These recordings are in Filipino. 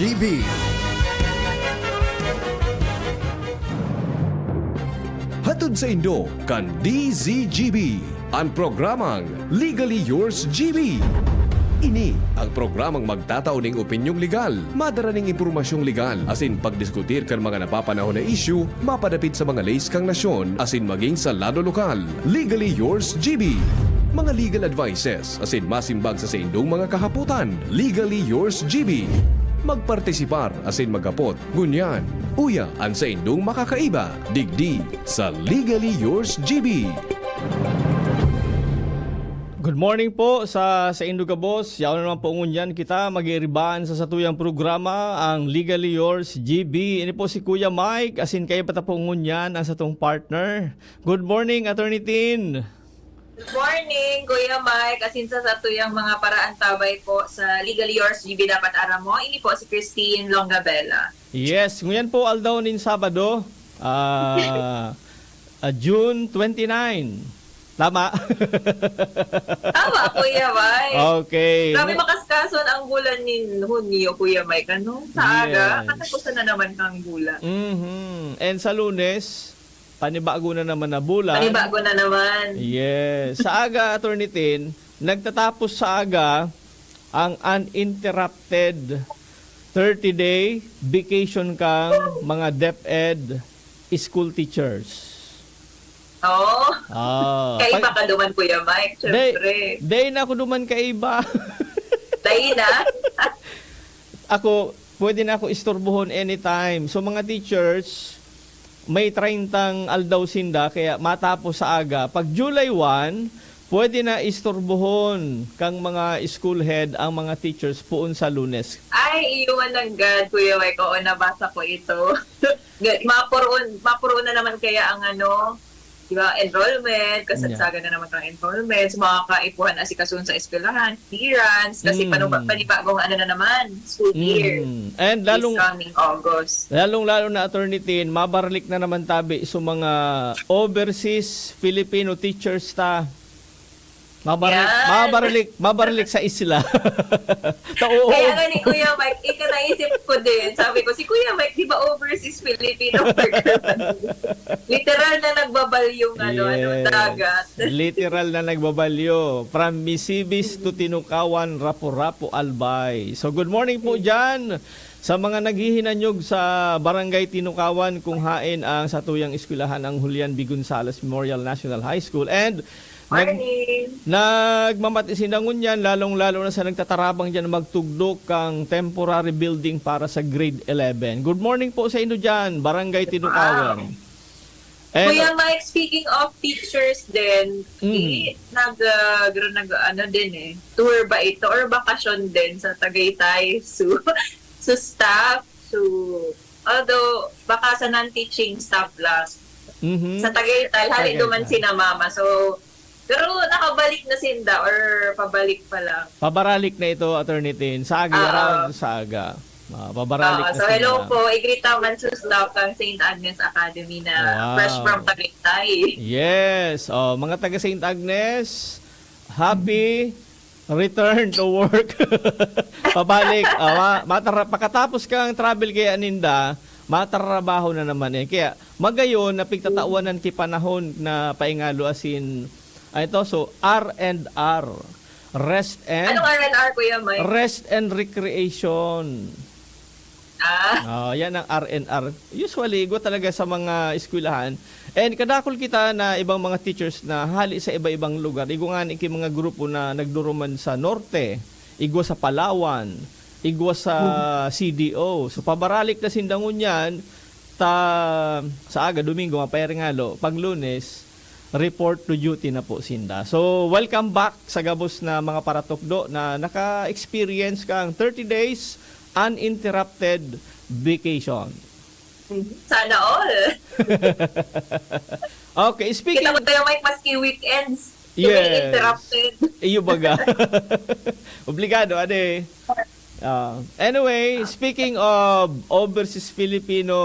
GB. Hatod sa Indo kan DZGB, ang programang Legally Yours GB. Ini ang programang magtataon ng opinyong legal, madaraning impormasyong legal, asin pagdiskutir kan mga napapanahon na issue, mapadapit sa mga lays kang nasyon, asin maging sa lado lokal. Legally Yours GB. Mga legal advices, asin masimbag sa indong mga kahaputan. Legally Yours GB. Magpartisipar, asin magkapot, gunyan. Uya, ang sa indong makakaiba. Digdi sa Legally Yours GB. Good morning po sa Indo ka boss. Yaw naman po ngunyan kita mag-iiribaan sa satuyang programa ang Legally Yours GB. Ini po si Kuya Mike, asin kayo pata po ngunyan ang satong partner. Good morning, Attorney Tin. Good morning, Kuya Mike. Asin sa tuyang mga paraan tabay po sa Legally Yours GB dapat aram mo. Ini po si Christine Longabella. Yes, ngayon po aldaw nin Sabado, June 29. Tama? Tama, Kuya Mike. Okay. Grabe makaskason ang bulan ni Hunyo, Kuya Mike. Ano? Sa aga, Yes. katapusan na naman kang bulan. And sa Lunes, panibago na naman na bulan. Panibago na naman. Yes. Sa aga, Attorney Tin, nagtatapos sa aga ang uninterrupted 30-day vacation kang mga DepEd school teachers. Oo. Pag- Kaiba ka duman, Kuya Mike. Siyempre. Day na ako duman kaiba. Dahil na. Ako, pwede na ako istorbohon anytime. So mga teachers, may 30 aldaw sinda, kaya matapos sa aga. Pag July 1, pwede na istorbohon kang mga school head ang mga teachers puon sa Lunes. Ay, iwan ng God, Kuya Mike. Oo, nabasa ko ito. Mapuroon na naman kaya ang diba, enrollment, kasagsaga na naman ng enrollment, sa mga kaipuhan na asikasun sa eskwelahan, clearance, kasi panibagong na naman, school year. And This coming August. lalong-lalo na, Attorney Tin, mabaralik na naman tabi sa mga overseas Filipino teachers ta. Mabaralik sa isla. Kaya nga ni Kuya Mike, naisip ko din. Sabi ko, si Kuya Mike, di ba overseas Filipino worker? Literal na nagbabalyong dagat. Literal na nagbabalyo. From Misibis to Tinukawan, Rapu-Rapu, Albay. So good morning po dyan sa mga naghihinanyog sa Barangay Tinukawan kung hain ang satuyang eskwelahan ang Julian B. Gonzales Memorial National High School. And nagmamatisindangon yan, lalong-lalo na sa nagtatarabang dyan magtugdok ang temporary building para sa grade 11. Good morning po sa inyo dyan, Barangay Tinukawan. And, Kuya Mike, speaking of teachers din, tour ba ito or bakasyon din sa Tagaytay so staff, although baka sa non-teaching staff last. Sa Tagaytay, hali duman sina mama. So, pero nakabalik na sinda or pabalik pa lang? pabaralik na ito, Attorney Tin. Sa aga, around sa aga. Pabaralik na So, sila. hello po. Igrita man sa staff ng St. Agnes Academy na fresh from Tagaytay. Yes. Mga taga St. Agnes, happy return to work. Pabalik. Pakatapos kang travel kay Aninda, matrabaho na naman eh. Kaya magayon na pigtatawanan ki panahon na paingalo asin so R&R. Rest and Anong R&R, Kuya Mike? Rest and recreation. Yan ang R&R. Usually, go talaga sa mga eskwelahan. And kadakol kita na ibang mga teachers na hali sa iba-ibang lugar. Igo nga iki mga grupo na nagduruman sa Norte, igwa sa Palawan, igwa sa CDO. So pabaralik na sindangon yan sa aga, Domingo, mapayarengalo. Pag Lunes, report to duty na po sinda. So welcome back sa gabos na mga paratukdo na naka-experience kang 30 days uninterrupted vacation. Sana all. Okay, speaking... Kita mo tayo, Mike, maski weekends. Yes. Interrupted. Iyo baga. Obligado, ade. Anyway, speaking of overseas Filipino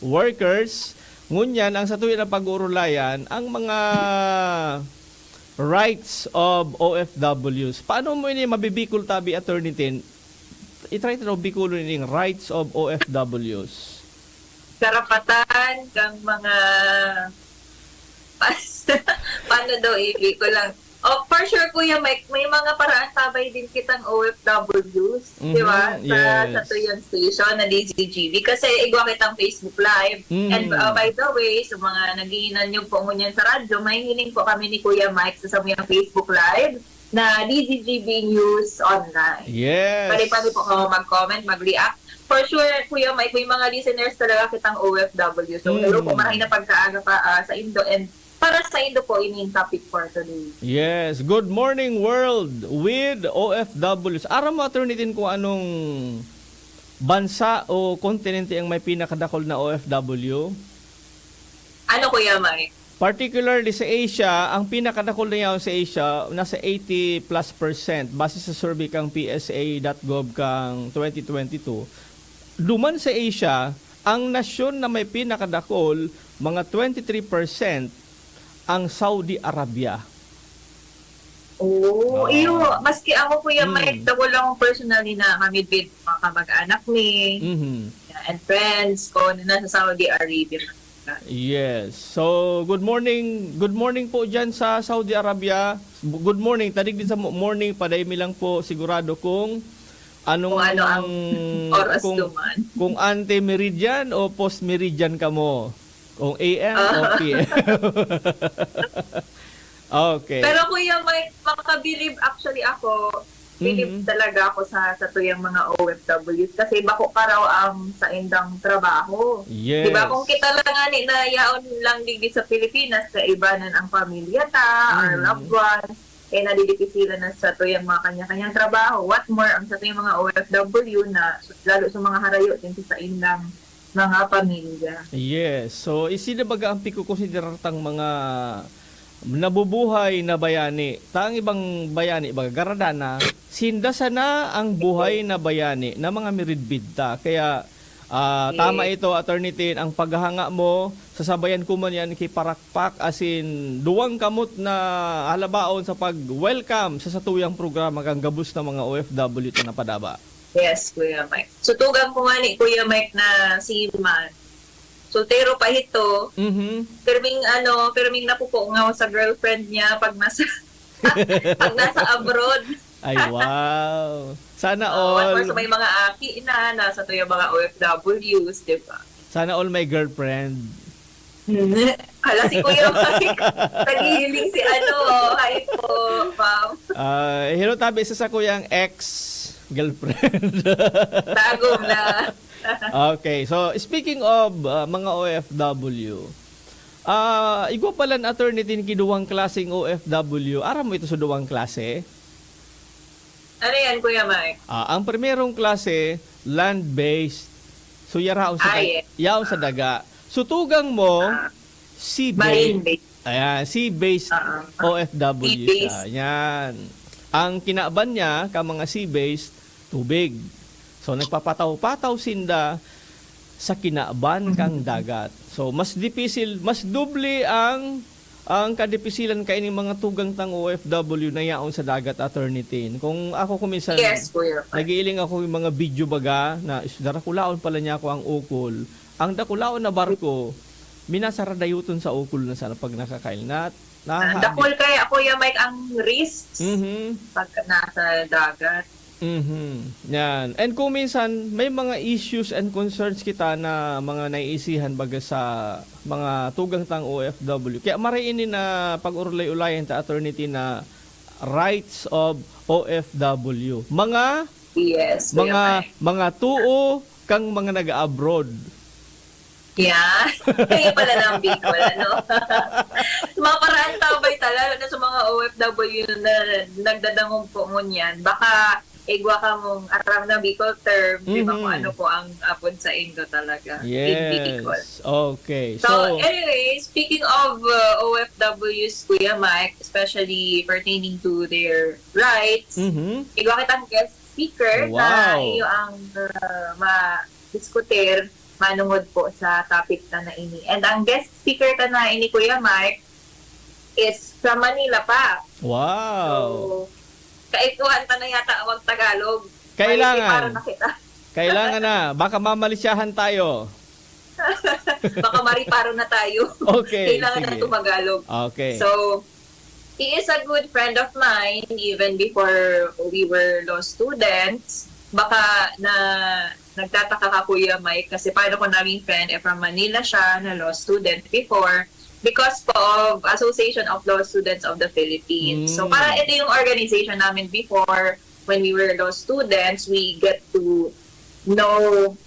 workers, ngunyan, ang sa tuwin na pag-uurulayan, ang mga rights of OFWs. Paano mo ini mabibikol tabi, Attorney Tin? itry to Bicolano ning rights of OFWs. Karapatan kang mga paano daw ibig ko lang. Oh, for sure, Kuya Mike, may mga paraan tabay din kitang OFWs, di ba? Sa Tuyon Station na DZGB. Kasi igwa kitang Facebook Live. And by the way, sa mga naghihinan nyo po ngunyan sa radyo, may hiling po kami ni Kuya Mike sa samuyang Facebook Live na DZGB News Online. Yes. Pwede po ako mag-comment, mag-react. For sure, Kuya Mike, may mga listeners talaga kitang OFW. So, lalo po marami na pagkaaga pa sa Indo. And para sa Indo po, ini yung topic for today. Yes. Good morning, world with OFWs. Aram mo, attorney din kung anong bansa o kontinente ang may pinakadakol na OFW? Ano, Kuya Mike? Particularly sa Asia, ang pinakadakol na yaw sa Asia, nasa 80+%. Base sa survey kang psa.gov kang 2022. Duman sa Asia, ang nasyon na may pinakadakol, mga 23%, ang Saudi Arabia. Oh, iyo. Maski ako, Kuya Mike, dako lang personally na kami din mga kamag-anak ni and friends ko na nasa Saudi Arabia. Yes. So, good morning. Good morning po dyan sa Saudi Arabia. Good morning. Tadig din sa morning. Padaymi lang po sigurado kung anong kung ano ang oras duman. Kung ante-meridian o post-meridian ka mo. Kung AM o PM. Okay. Pero Kuya Mike, makabilib actually ako. Bilib talaga ako sa tuyang mga OFWs kasi bako ka raw ang sa indang trabaho. Yes. Diba kung kita lang nga na yaon lang digdi sa Pilipinas sa ibanan ang pamilya ta or loved ones nadidipisilan na sa tuyang mga kanya-kanyang trabaho. What more ang sa tuyang mga OFW na lalo sa mga harayo din sa indang mga pamilya. Yes. So isina baga ang pikukonsideratang mga nabubuhay na bayani. Taang ibang bayani, baga garadana, sinda sana ang buhay na bayani na mga miridbidta. Kaya tama ito, Attorney Tin, ang paghahanga mo, sasabayan ko man yan kay Parakpak, as in, duwang kamot na halabaon sa pag-welcome sa satuyang programa kang gabus na mga OFW ito na padaba. Yes, Kuya Mike. So, tugang ko nga ni Kuya Mike na si Man. Soltero pa ito. Perming napupo nga sa girlfriend niya pag nasa abroad. Ay, wow. Sana all. all. So may mga aki na nasa to yung mga OFWs, di ba? Sana all my girlfriend. Hala si Kuya Mike. Nagihiling si hi po, ma'am. Hello tabi sa kuyang ex-girlfriend. Tagom na. Okay, so speaking of mga OFW, igwa pala na Attorney Tin kiduwang klaseng OFW. Aram mo ito sa duwang klase? Ano yan, Kuya Mike? Ang primerong klase, land-based. So yaraon sa yaon sa daga. Sutugang mo, sea-based. Ayan, sea-based OFW siya. Yan. Ang kinaban niya, ka mga sea-based, tubig. So nagpapataw-pataw sinda sa kinaban kang dagat. So mas dipisil, mas doble ang kadipisilan kainin mga tugang tang OFW na yaon sa dagat, Attorney Tin. Kung ako kuminsan, nagiiling ako yung mga video baga na darakulaon pala niya ako ang ukol. Ang dakulaon na barko, minasaradayoton sa ukol na sana pag nakakail na. Dakol kaya ako yung Mike ang risks pag nasa dagat. Yan. And kung minsan may mga issues and concerns kita na mga naiisihan baga sa mga tugang tang OFW. Kaya mariinin na pag-urlay-ulayan ta Attorney Tin na rights of OFW. Mga mga tuo kang mga nag-abroad. Yeah. Kaya pala ng Bicol, ano? Mga paraan tabay talaga na sa mga OFW na nagdadangong po ngunyan. Baka igwa ka mong aram na Bicol term, di ba kung ano po ang apon sa Indo talaga. Yes. In Bicol. Okay. So anyway, speaking of OFWs, Kuya Mike, especially pertaining to their rights, igwa kitang guest speaker na iyo ang ma-diskutir, manungod po sa topic na ini. And ang guest speaker na ini, Kuya Mike, is from Manila pa. Wow. So, kaikuhan ta na yata ang Tagalog. Kailangan. Mariparo na kita. Kailangan na. Baka mamalisyahan tayo. Baka mariparo na tayo. Okay, Kailangan sige. na tumagalog. Okay. So, he is a good friend of mine even before we were law students. Baka nagtataka ka, Kuya Mike, kasi paano ko naging friend from Manila siya na law student before because of Association of Law Students of the Philippines. So, para ito yung organization namin before when we were law students, we get to know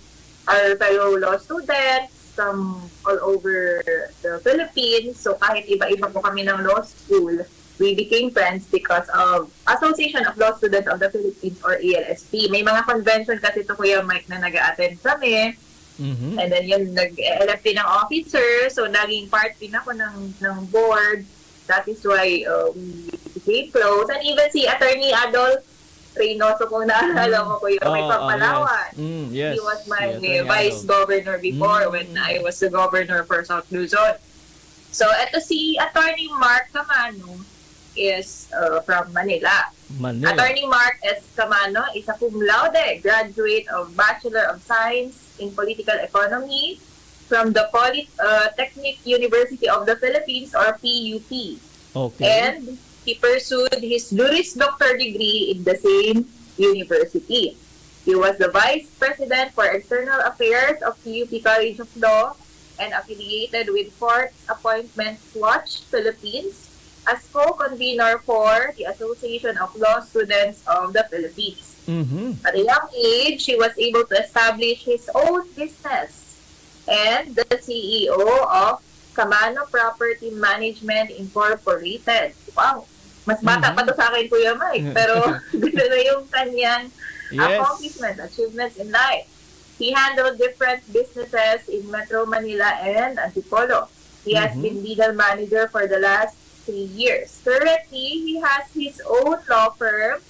our fellow law students from all over the Philippines. So, kahit iba-iba po kami ng law school, we became friends because of Association of Law Students of the Philippines or ALSP. May mga convention kasi ito, Kuya Mike, na nag-a-attend kami. And then yun, nag-elect din ng officer. So, naging part din ako ng board. That is why we became close. And even si Attorney Adolf Reynoso, kung naalala mo, Kuya Mike, from Palawan. Yes. He was my Yes, vice governor before when I was the governor for South Luzon. So, ito si Attorney Mark Camano is from Manila. Attorney Mark S. Camano is a cum laude graduate of Bachelor of Science in Political Economy from the Polytechnic University of the Philippines or PUP. Okay. And he pursued his Juris Doctor degree in the same university. He was the Vice President for External Affairs of PUP College of Law and affiliated with Courts Appointments Watch Philippines as co-convener for the Association of Law Students of the Philippines. At a young age, he was able to establish his own business and the CEO of Camano Property Management Incorporated. Wow! Mas bata pa to sa akin, Kuya Mike, pero gano'n na yung kanyang accomplishments, achievements in life. He handled different businesses in Metro Manila and Antipolo. He has been legal manager for the last 3 years. Currently, he has his own law firm,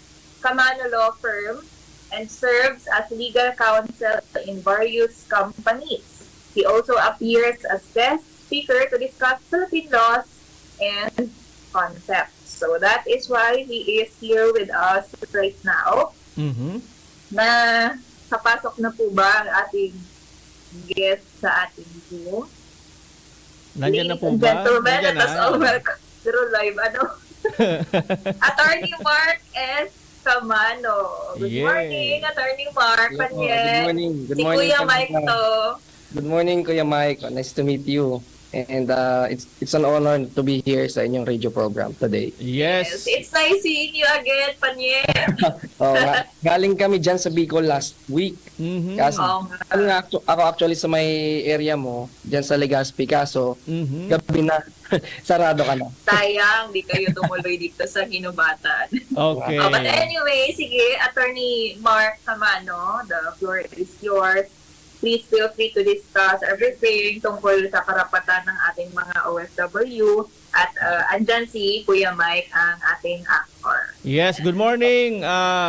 Camano Law Firm, and serves as legal counsel in various companies. He also appears as guest speaker to discuss Philippine laws and concepts. So that is why he is here with us right now. Na kapasok na po ba ang ating guest sa ating Zoom? Nandiyan na po Ladies and ba? gentlemen, Nandiyan let us na. all welcome through live, Attorney Mark S. Camano. Good Yeah. morning, Attorney Mark. Good Panyet. morning. Good Si morning. Kuya Mike to. Good morning, Kuya Mike. Nice to meet you. And it's an honor to be here sa inyong radio program today. Yes. It's nice seeing you again, Panyet. Galing kami dyan sa Bicol last week. Kasi Oo nga. ako actually sa may area mo, dyan sa Legazpi, kaso gabi na, sarado ka na. Sayang, di kayo tumuloy dito sa Ginubatan. Okay. But anyway, sige, Attorney Mark Camano, the floor is yours. Please feel free to discuss everything tungkol sa karapatan ng ating mga OFW. At andyan si Kuya Mike, ang ating actor. Yes, good morning,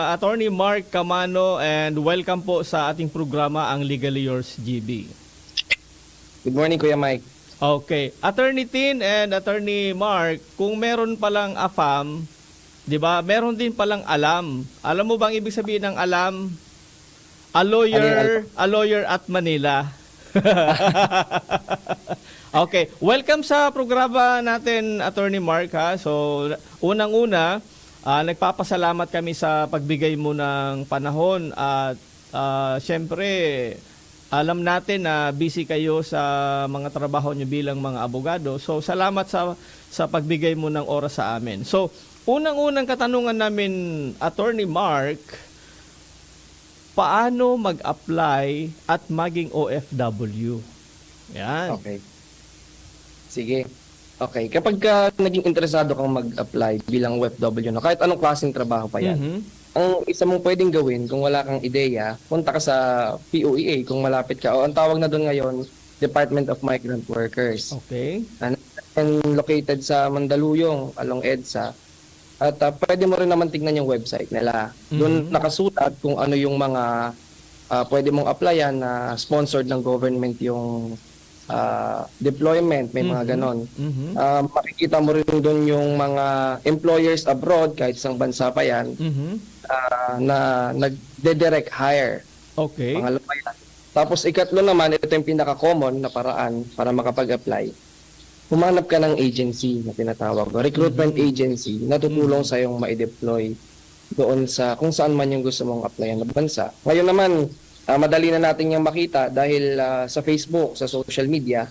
Attorney Mark Camano, and welcome po sa ating programa, ang Legally Yours GB. Good morning, Kuya Mike. Okay. Attorney Tin and Attorney Mark, kung meron palang AFAM, 'di ba? Meron din palang alam. Alam mo bang ibig sabihin ng alam? A lawyer at Manila. Okay, welcome sa programa natin, Attorney Mark, ha. So, unang-una, nagpapasalamat kami sa pagbigay mo ng panahon at syempre, alam natin na busy kayo sa mga trabaho niyo bilang mga abogado. So, salamat sa pagbigay mo ng oras sa amin. So, unang-unang katanungan namin, Attorney Mark, paano mag-apply at maging OFW? Yan. Okay. Sige. Okay. Kapag naging interesado kang mag-apply bilang OFW, no, kahit anong klaseng trabaho pa yan, ang isa mong pwedeng gawin kung wala kang ideya, punta ka sa POEA kung malapit ka. O ang tawag na doon ngayon, Department of Migrant Workers. Okay. And located sa Mandaluyong, along EDSA. At pwede mo rin naman tignan yung website nila. Doon nakasulat kung ano yung mga pwede mong applyan na sponsored ng government yung deployment, may mga ganon. Makikita mo rin doon yung mga employers abroad, kahit isang bansa pa yan. na nagde-direct hire. Okay. Pangalawa yan. Tapos ikatlo naman, ito yung pinaka-common na paraan para makapag-apply. Humanap ka ng agency na tinatawag, recruitment agency na tutulong sa yung ma-deploy doon sa kung saan man yung gusto mong applyan na bansa. Ngayon naman, madali na natin yung makita dahil sa Facebook, sa social media,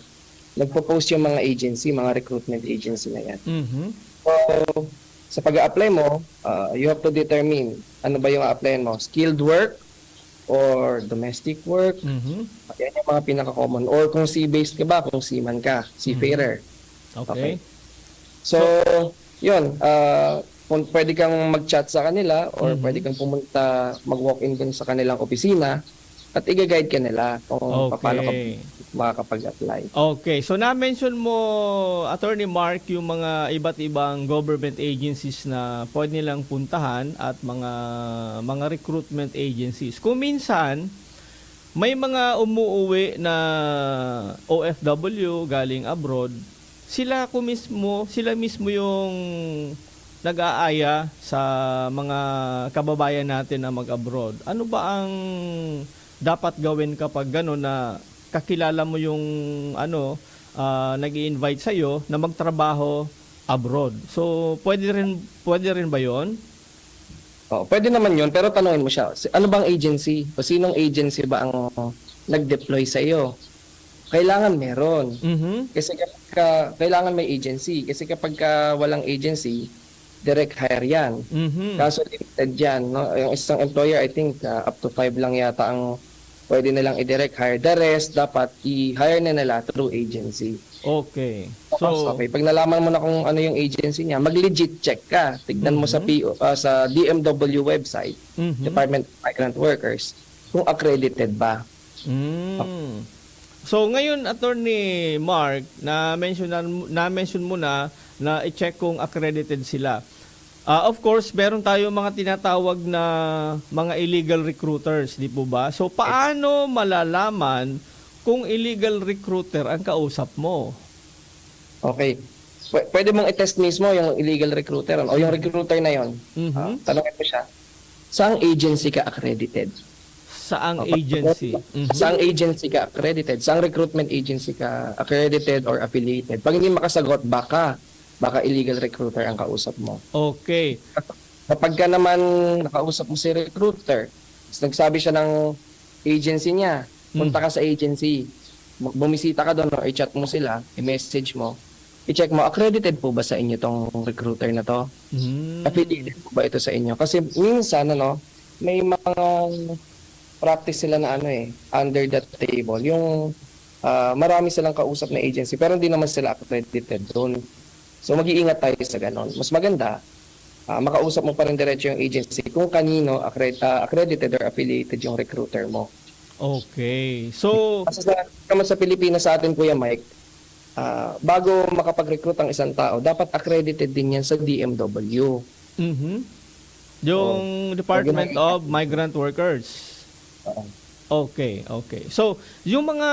nagpo-post yung mga agency, mga recruitment agency na yan. So, sa pag-a-apply mo, you have to determine ano ba yung a-applyan mo, skilled work or domestic work. Yan yung mga pinaka-common. Or kung sea-based ka ba, kung seaman ka, seafarer. Okay. So, yun. Kung pwede kang mag-chat sa kanila or pwede kang pumunta, mag-walk-in dun sa kanilang opisina at i-guide ka nila kung paano ka makakapag-apply. Okay. So, na-mention mo, Attorney Mark, yung mga iba't ibang government agencies na pwede nilang puntahan at mga recruitment agencies. Kung minsan, may mga umuuwi na OFW galing abroad, sila mismo yung nag-aaya sa mga kababayan natin na mag-abroad. Ano ba ang dapat gawin kapag gano'n na kakilala mo yung nag-i-invite sa iyo na magtrabaho abroad? So, pwede rin ba 'yon? Pwede naman 'yon, pero tanungin mo siya, ano bang agency? O sinong agency ba ang nag-deploy sa iyo? Kailangan meron. Kasi kailangan may agency. Kasi kapag walang agency, direct hire yan. Kaso limited yan. No? Yung isang employer, I think, up to 5 lang yata ang pwede nilang i-direct hire. The rest, dapat i-hire na nila through agency. Okay. So, okay. Pag nalaman mo na kung ano yung agency niya, mag-legit check ka. Tignan mo sa sa DMW website, Department of Migrant Workers, kung accredited ba. So ngayon, Attorney Mark, na-mention mo na i-check kung accredited sila. Of course, meron tayo mga tinatawag na mga illegal recruiters, di po ba? So paano malalaman kung illegal recruiter ang kausap mo? Okay. Pwede mong i-test mismo yung illegal recruiter o yung recruiter na yon. Tanongin mo siya, saang agency ka accredited? Saang agency? Saang agency ka accredited? Saang recruitment agency ka accredited or affiliated? Pag hindi makasagot, baka illegal recruiter ang kausap mo. Okay. Kapag ka naman nakausap mo si recruiter, nagsabi siya ng agency niya, punta ka sa agency, bumisita ka doon o i-chat mo sila, i-message mo, i-check mo, accredited po ba sa inyo tong recruiter na to? Affiliated po ba ito sa inyo? Kasi minsan, may mga practice sila na under the table. Yung marami silang kausap na agency pero hindi naman sila accredited doon. So mag-iingat tayo sa ganon. Mas maganda, makausap mo pa rin diretso yung agency kung kanino accredited or affiliated yung recruiter mo. Okay. So, kasi naman sa Pilipinas sa atin, Kuya Mike, bago makapag-recruit ang isang tao, dapat accredited din yan sa DMW. Yung Department of Migrant Workers. Okay. So, yung mga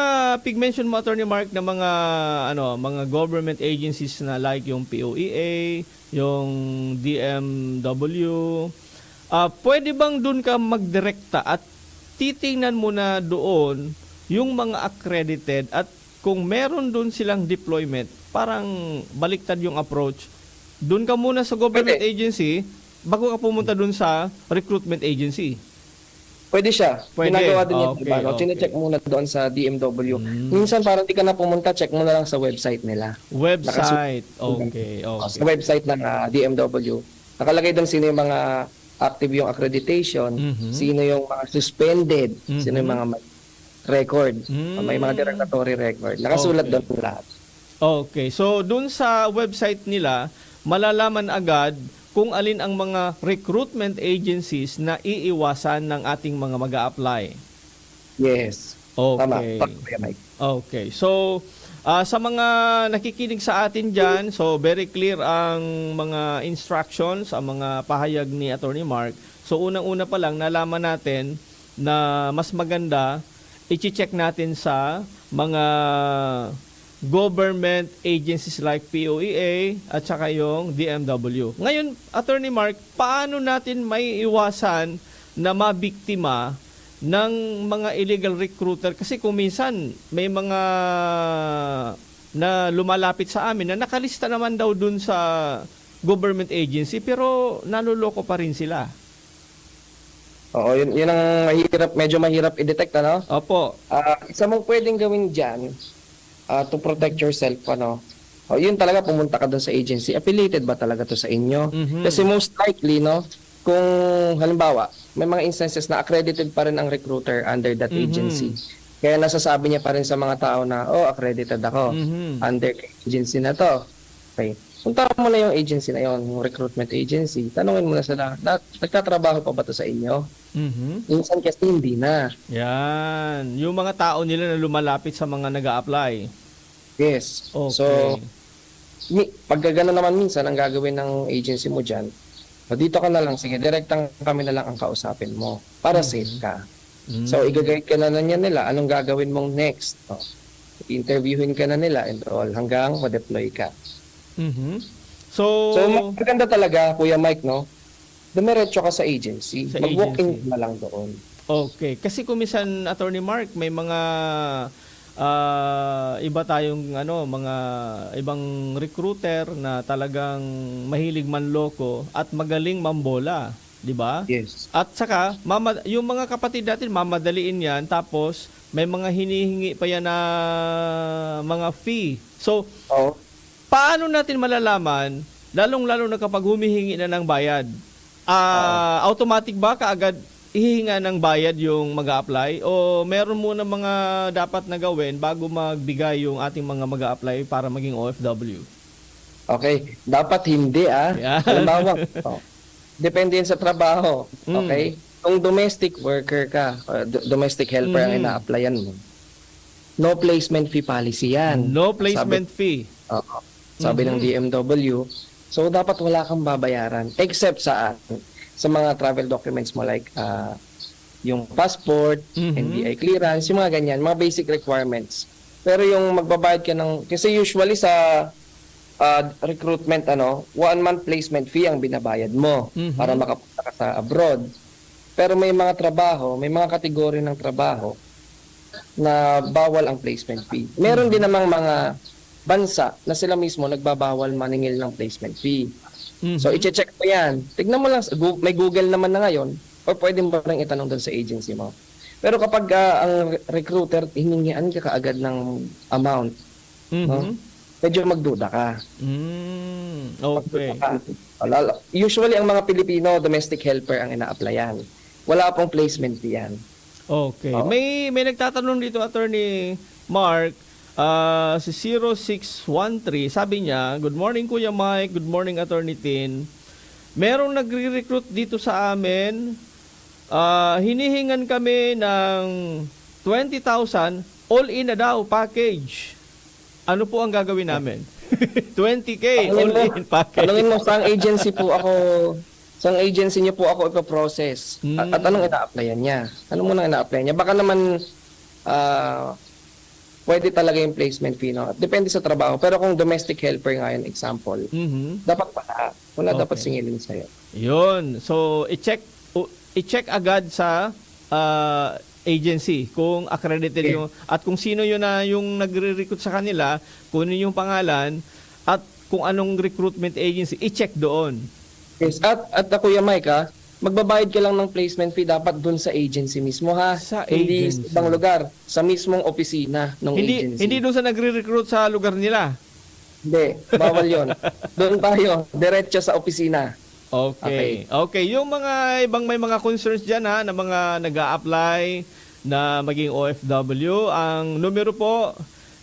pig-mention mo, Attorney Mark, na mga government agencies na like yung POEA, yung DMW, pwede bang dun ka magdirekta at titingnan mo na doon yung mga accredited at kung meron dun silang deployment, parang baliktad yung approach. Dun ka muna sa government agency bago ka pumunta dun sa recruitment agency. Pwede siya. Pwede. Ginagawa din Okay, yan. Chine-check muna doon sa DMW. Minsan parang di ka na pumunta, check mo na lang sa website nila. Website. Okay. Sa website ng DMW. Nakalagay doon sino yung mga active yung accreditation, sino yung mga suspended, sino yung mga record, may mga derogatory record. Nakasulat doon lahat. Okay. So, doon sa website nila, malalaman agad kung alin ang mga recruitment agencies na iiwasan ng ating mga mag-a-apply. Yes. Okay. Tama, Mike. Okay. So, sa mga nakikinig sa atin dyan, so very clear ang mga instructions, ang mga pahayag ni Attorney Mark. So, unang-una pa lang, nalaman natin na mas maganda, i-check natin sa mga government agencies like POEA at saka yung DMW. Ngayon, Attorney Mark, paano natin may iwasan na mabiktima ng mga illegal recruiter? Kasi kung minsan may mga na lumalapit sa amin na nakalista naman daw dun sa government agency pero naluloko pa rin sila. Oo, yun ang medyo mahirap i-detect, ano? Opo. Isa mong pwedeng gawin dyan, to protect yourself, ano? Yun talaga, pumunta ka doon sa agency. Affiliated ba talaga to sa inyo? Kasi most likely, no, kung halimbawa, may mga instances na accredited pa rin ang recruiter under that agency. Kaya nasasabi niya pa rin sa mga tao na, accredited ako under agency na to. Okay. Punta mo na yung agency na yon, yung recruitment agency. Tanungin mo na sila, nagtatrabaho pa ba to sa inyo? Minsan kasi hindi na. Yan. Yung mga tao nila na lumalapit sa mga nag-a-apply. Yes. Okay. So, pag gano'n naman minsan, ang gagawin ng agency mo dyan, dito ka na lang, sige, direktang kami na lang ang kausapin mo para safe ka. So, igagayad ka na niya nila, anong gagawin mong next? Interviewin ka na nila and all, hanggang ma-deploy ka. So, maganda talaga, Kuya Mike, no? Dumiretso ka sa agency. Mag-walk-in na lang doon. Okay. Kasi kung minsan, Attorney Mark, may mga iba tayong mga ibang recruiter na talagang mahilig manloko at magaling mambola, 'di ba? Yes. At saka yung mga kapatid natin mamadaliin 'yan, tapos may mga hinihingi pa yan na mga fee. So, paano natin malalaman, lalong-lalo na kapag humihingi na ng bayad? Automatic ba kaagad ihihinga ng bayad yung mag-a-apply o meron muna mga dapat na gawin bago magbigay yung ating mga mag-a-apply para maging OFW? Okay, dapat hindi Yeah. Halimbawa, depende yan sa trabaho. Okay? Kung domestic worker ka, domestic helper ang ina-applyan mo, no placement fee policy yan. No placement fee. Sabi ng DMW. So, dapat wala kang babayaran except sa mga travel documents mo like yung passport, NBI clearance, yung mga ganyan, mga basic requirements. Pero yung magbabayad ka kasi usually sa recruitment, 1 month placement fee ang binabayad mo para makapunta ka sa abroad. Pero may mga trabaho, may mga kategory ng trabaho na bawal ang placement fee. Meron din namang mga bansa na sila mismo nagbabawal maningil ng placement fee. So, i-check mo yan. Tignan mo lang, may Google naman na ngayon, or pwede mo rin itanong doon sa agency mo. Pero kapag ang recruiter, hiningian ka kaagad ng amount, medyo magduda ka. Okay. Usually, ang mga Pilipino, domestic helper ang ina-applyan. Wala pong placement fee yan. Okay. May nagtatanong dito, Attorney Mark, si 0613, sabi niya, good morning Kuya Mike, good morning Attorney Tin. Merong nagre-recruit dito sa amin, hinihingan kami ng 20,000, all in na daw, package. Ano po ang gagawin namin? 20K, all in package. Tanungin mo, saan agency niyo po ako ipaprocess? At anong ina-applyan niya? Ano mo nang ina-applyan niya? Baka naman, pwede talaga yung placement fee, no? Depende sa trabaho. Pero kung domestic helper nga yun, example, dapat wala dapat singilin sa'yo. Yun. So, i-check agad sa agency kung accredited yung, at kung sino yun na yung nagre-recruit sa kanila, kunin yung pangalan, at kung anong recruitment agency, i-check doon. Yes. At Kuya Mike, magbabayad ka lang ng placement fee dapat dun sa agency mismo, ha? Hindi sa ibang lugar, sa mismong opisina ng agency. Hindi doon sa nagre-recruit sa lugar nila. Hindi, bawal yon. Doon tayo, diretso sa opisina. Okay. Yung mga ibang may mga concerns dyan, na mga nag-a-apply na maging OFW, ang numero po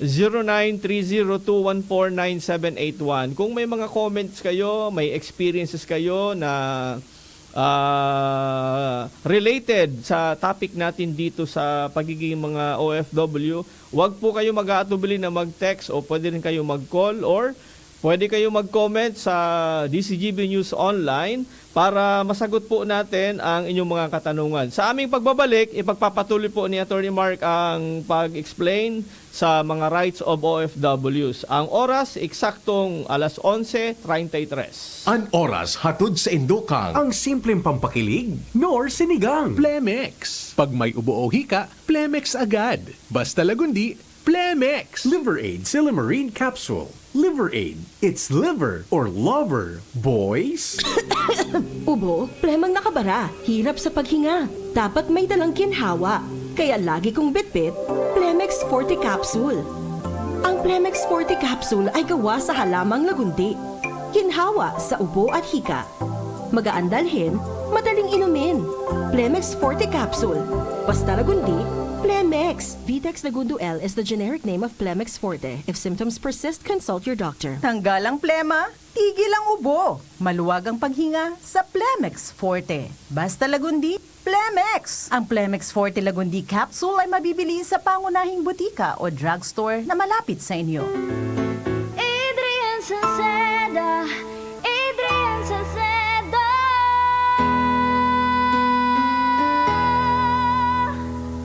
0930-214-9781. Kung may mga comments kayo, may experiences kayo na related sa topic natin dito sa pagiging mga OFW, wag po kayo mag-aatubili na mag-text o pwede rin kayo mag-call or pwede kayo mag-comment sa DCGB News Online para masagot po natin ang inyong mga katanungan. Sa aming pagbabalik, ipagpapatuloy po ni Attorney Mark ang pag-explain sa mga rights of OFWs. Ang oras, eksaktong alas 11:33. An oras hatod sa Indokang. Ang simpleng pampakilig, nor sinigang. Plemex. Pag may ubo o hika, Plemex agad. Basta lagundi, Plemex. Liver Aid Silimarine Capsule. Liver Aid. It's liver or lover, boys. Ubo, premang nakabara, hirap sa paghinga. Dapat may dalang ginhawa. Kaya lagi kong bitbit, Plemex Forte Capsule. Ang Plemex Forte Capsule ay gawa sa halamang lagundi. Ginhawa sa ubo at hika. Magaan dalhin, madaling inumin. Plemex Forte Capsule. Basta lagundi, Plemex. Vitex Lagundo L is the generic name of Plemex Forte. If symptoms persist, consult your doctor. Tanggal ang plema, tigil ang ubo. Maluwag ang paghinga sa Plemex Forte. Basta lagundi, Plemex. Ang Plemex Forte Lagundi Capsule ay mabibili sa pangunahing butika o drugstore na malapit sa inyo. Adrian Salceda, Adrian Salceda.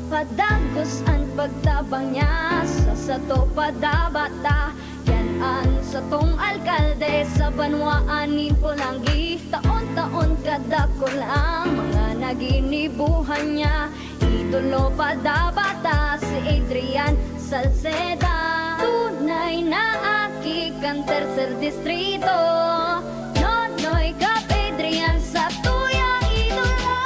Padagos ang pagtabang niya sa sato padabata. Yan ang satong alkalde sa banwaan ni Pulangi. Taon-taon kadako lang mga naginibuhan niya. Idolo padabata si Adrian Salceda. Tunay na aki kang tercer distrito. Nonoy kap Adrian sa tuyang idolo.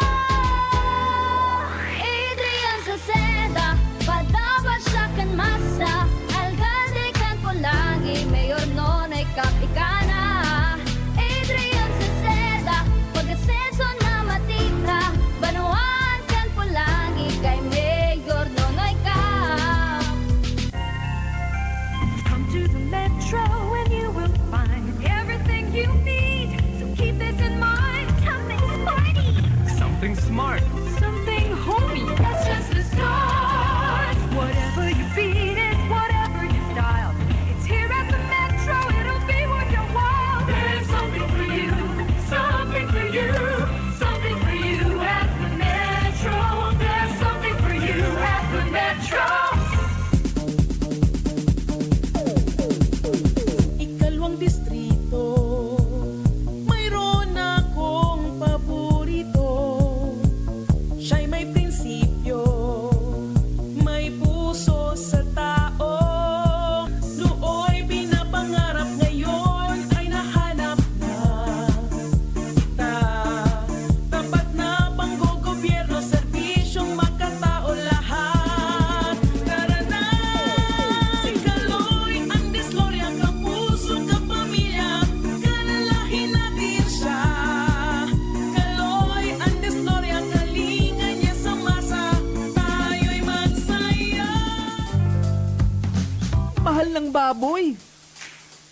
Adrian Salceda, padabat siya kan masa. Alcalde kan Pulangi, mayor nonoy kap ikana. Adrian Salceda, pag-asenso na matita. Banuan kan Pulangi, kay mayor nonoy kap. Come to the Metro and you will find everything you need. So keep this in mind. Something sporty. Something smart. Something homey. That's just the start. Whatever you beat it, whatever you style. It's here at the Metro. It'll be worth your while. There's something for you. Something for you. Something for you at the Metro. There's something for you at the Metro. Ikalawang distrito, mayroon akong paborito. Siya'y may prinsipyo, may puso sa tao. Nooy pinapangarap, ngayon ay nahanap na kita. Tapat na panggogobyerno, serbisyong makatao lahat. Tara na! Si Kaloy ang diskorya, kapuso, kapamilya, kalalahin natin siya. Kaloy ang diskorya, kalingan niya sa masa, tayo'y magsaya. Mahal ng baboy.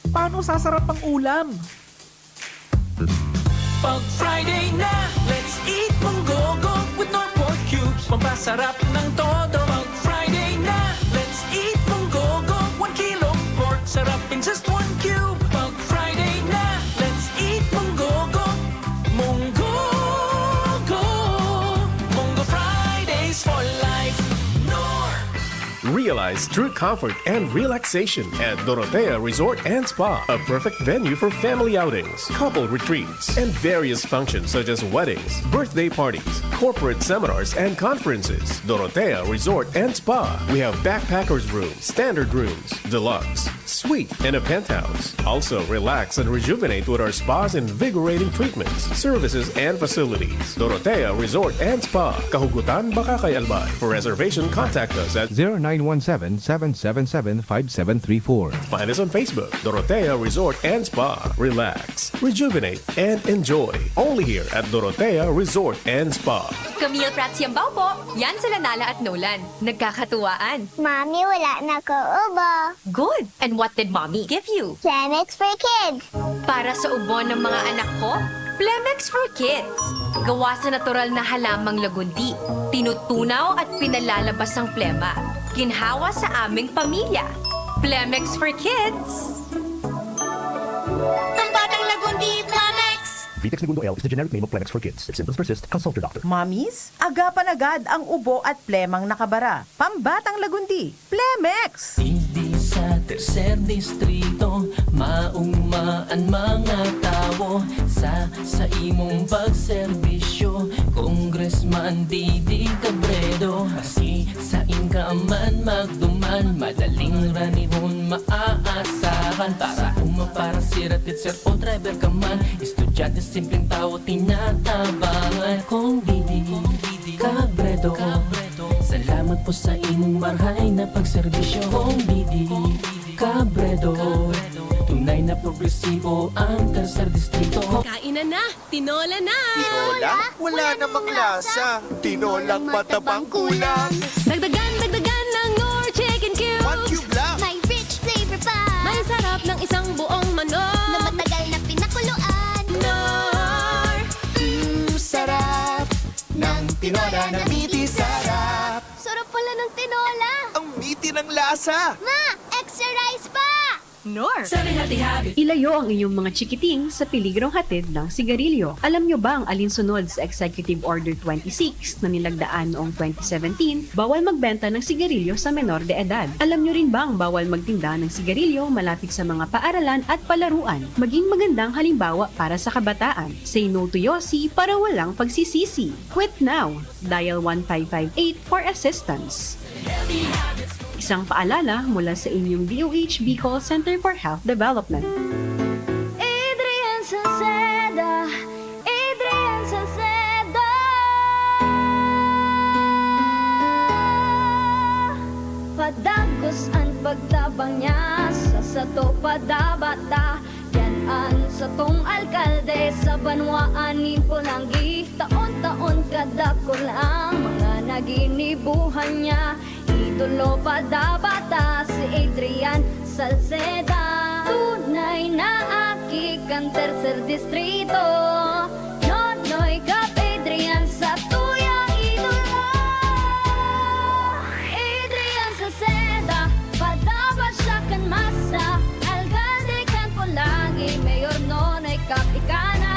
Paano sasarap ang ulam? Pag Friday na, let's eat munggogo with no pork cubes. Pampasarap ng todo. Pag Friday na, let's eat munggogo. 1 kilo pork, sarap in just 1 cube. Pag Friday na, let's eat munggogo. Munggogo. Munggo Fridays for life. Nor. Realize true comfort and relaxation at Dorotea Resort and Spa, a perfect venue for family outings, couple retreats, and various functions such as weddings, birthday parties, corporate seminars, and conferences. Dorotea Resort and Spa. We have backpackers rooms, standard rooms, deluxe, suite, and a penthouse. Also, relax and rejuvenate with our spa's invigorating treatments, services, and facilities. Dorotea Resort and Spa, Kahugutan, Bakakay, Albay. For reservation, contact us at 0917-777-5734. Find us on Facebook, Dorotea Resort and Spa. Relax, rejuvenate, and enjoy. Only here at Dorotea Resort and Spa. Camille Prats Yambao po. Yan sila Nala at Nolan. Nagkakatuwaan. Mommy, wala na ko ubo. Good. And what did Mommy give you? Plemex for kids. Para sa ubo ng mga anak ko, Plemex for Kids. Gawa sa natural na halamang lagundi. Tinutunaw at pinalalabas ang plema. Ginhawa sa aming pamilya. Plemex for Kids. Lagundi Plemex. Vitex Segundo L is the generic name of Plemex for kids. If symptoms persist, consult your doctor. Mamis, agapan agad ang ubo at plemang nakabara. Pambatang Lagundi, Plemex! Hindi sa tercer distrito maungmaan mga tao sa imong pagserbisyo. Congressman Didi Cabredo, si sa inka man magduman, madaling ranihon maaasahan. Para para siratit sir o driver ka man, estudyante simpleng tao tinatabangan. Kung Didi Cabredo, salamat po sa imong marhay na pagserbisyo. Kung Didi Cabredo, tunay na progresibo ang tercer distrito. Kainan na! Tinola na! Tinola? Wala namang lasa. Tinolang matabang kulang. Dagdagan ng Nor Chicken Cubes! 1 cube lang. May rich flavor pa. May sarap ng isang buong manok! Na matagal na pinakuluan. Nor! Sarap ng tinola na miti sarap. Sarap pala ng tinola. Ang miti ng lasa. Ma, extra rice pa. Nor! Ilayo ang inyong mga chikiting sa piligrong hatid ng sigarilyo. Alam nyo ba ang alinsunod sa Executive Order 26 na nilagdaan noong 2017? Bawal magbenta ng sigarilyo sa menor de edad. Alam nyo rin ba ang bawal magtinda ng sigarilyo malapit sa mga paaralan at palaruan? Maging magandang halimbawa para sa kabataan. Say no to Yossi para walang pagsisisi. Quit now. Dial 1558 for assistance. Isang paalala mula sa inyong DOH Bicol Center for Health Development. Adrian Salceda. Adrian Salceda. Padagos ang pagtabang niya sa sato padabata. Yan ang satong alkalde sa banwaanin Pulangi. Taon-taon kada ko lang mga naginibuhan niya. Idolo padabata si Adrian Salceda. Tunay na aki kang tercer distrito. Nonoy kap Adrian sa tuyang idolo. Adrian Salceda, padabat siya kan masa. Algalde kan Pulangi, Mayor Nonoy kap ikana.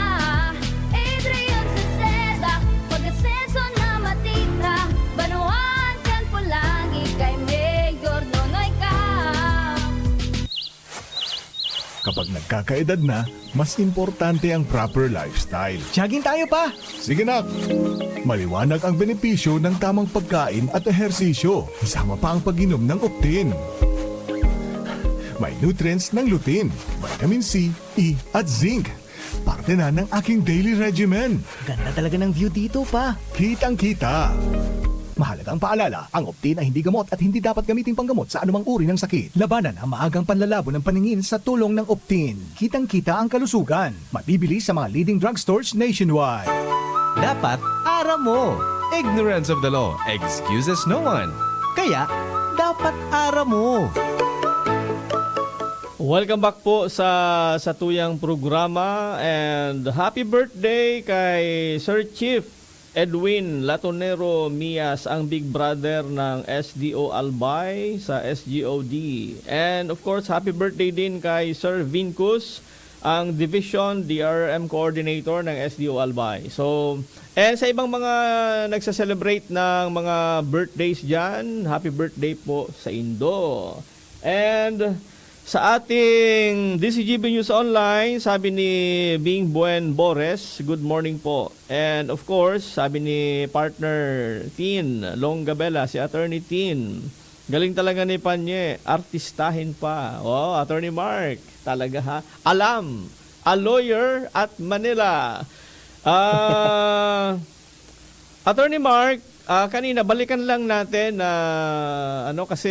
Adrian Salceda, pag-asenso na matitra. Banuan kan Pulangi, kay Mayor Nonoy kap. Kapag nagkakaedad na, mas importante ang proper lifestyle. Jogging tayo pa! Sige nak! Maliwanag ang benepisyo ng tamang pagkain at ehersisyo. Kasama pa ang pag-inom ng Optin. May nutrients ng lutein, vitamin C, E at zinc. Parte na ng aking daily regimen. Ganda talaga ng view dito pa. Kitang-kita. Mahalagang paalala, ang Optin ay hindi gamot at hindi dapat gamitin panggamot sa anumang uri ng sakit. Labanan ang maagang panlalabo ng paningin sa tulong ng Optin. Kitang-kita ang kalusugan. Mabibili sa mga leading drugstores nationwide. Dapat aram mo. Ignorance of the law excuses no one. Kaya, dapat aram mo. Welcome back po sa tuyang programa and happy birthday kay Sir Chief Edwin Latonero Mias, ang big brother ng SDO Albay sa SGOD. And of course, happy birthday din kay Sir Vincus, ang Division DRM Coordinator ng SDO Albay. So, and sa ibang mga nagsa-celebrate ng mga birthdays dyan, happy birthday po sa Indo. And sa ating DCGB News Online, sabi ni Bing Buen Bores, good morning po. And of course, sabi ni partner Tin Longgabella, si Attorney Tin, galing talaga ni Panye, artistahin pa. Oh, Attorney Mark, talaga ha. Alam, a lawyer at Manila. Attorney Mark, kanina balikan lang natin na kasi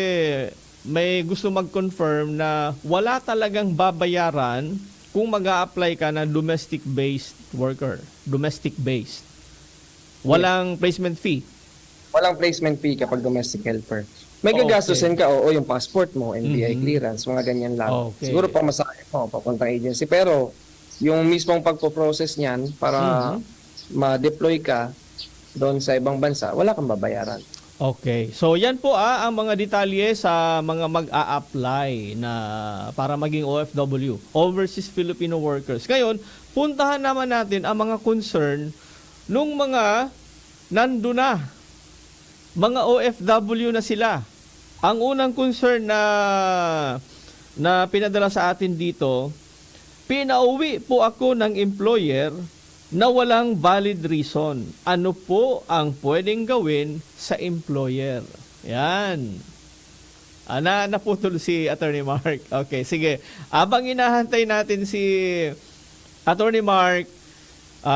may gusto mag-confirm na wala talagang babayaran kung mag-a-apply ka na domestic-based worker. Domestic-based. Walang placement fee. Walang placement fee kapag domestic helper. May gagastusin ka, yung passport mo, NBI clearance, mga ganyan lang. Okay. Siguro pamasahe mo, papuntang agency. Pero yung mismong pagpo-process niyan para ma-deploy ka doon sa ibang bansa, wala kang babayaran. Okay. So yan po ang mga detalye sa mga mag-a-apply na para maging OFW, Overseas Filipino Workers. Ngayon, puntahan naman natin ang mga concern nung mga nando na, mga OFW na sila. Ang unang concern na pinadala sa atin dito, pinauwi po ako ng employer na walang valid reason. Ano po ang pwedeng gawin sa employer? Yan. Naputol si Attorney Mark. Okay, sige. Abang inahantay natin si Attorney Mark,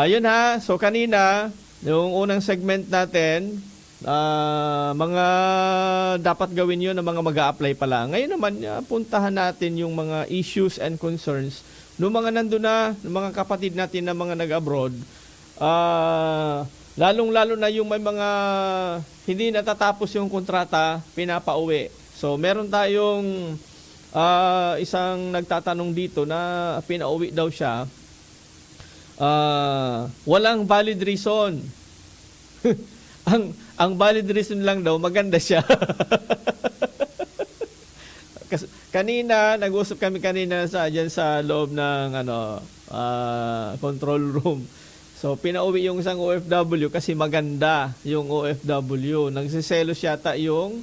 yun ha. So kanina, yung unang segment natin, mga dapat gawin yun ng mga mag-a-apply pala. Ngayon naman, puntahan natin yung mga issues and concerns ng mga nandun na, ng mga kapatid natin na mga nag-abroad. Lalong-lalo na yung may mga hindi natatapos yung kontrata, pinapauwi. So, meron tayong isang nagtatanong dito na pinauwi daw siya. Walang valid reason. ang valid reason lang daw, maganda siya. Kanina, nag-usap kami kanina dyan sa loob ng control room. So, pinauwi yung isang OFW kasi maganda yung OFW. Nagsiselos yata yung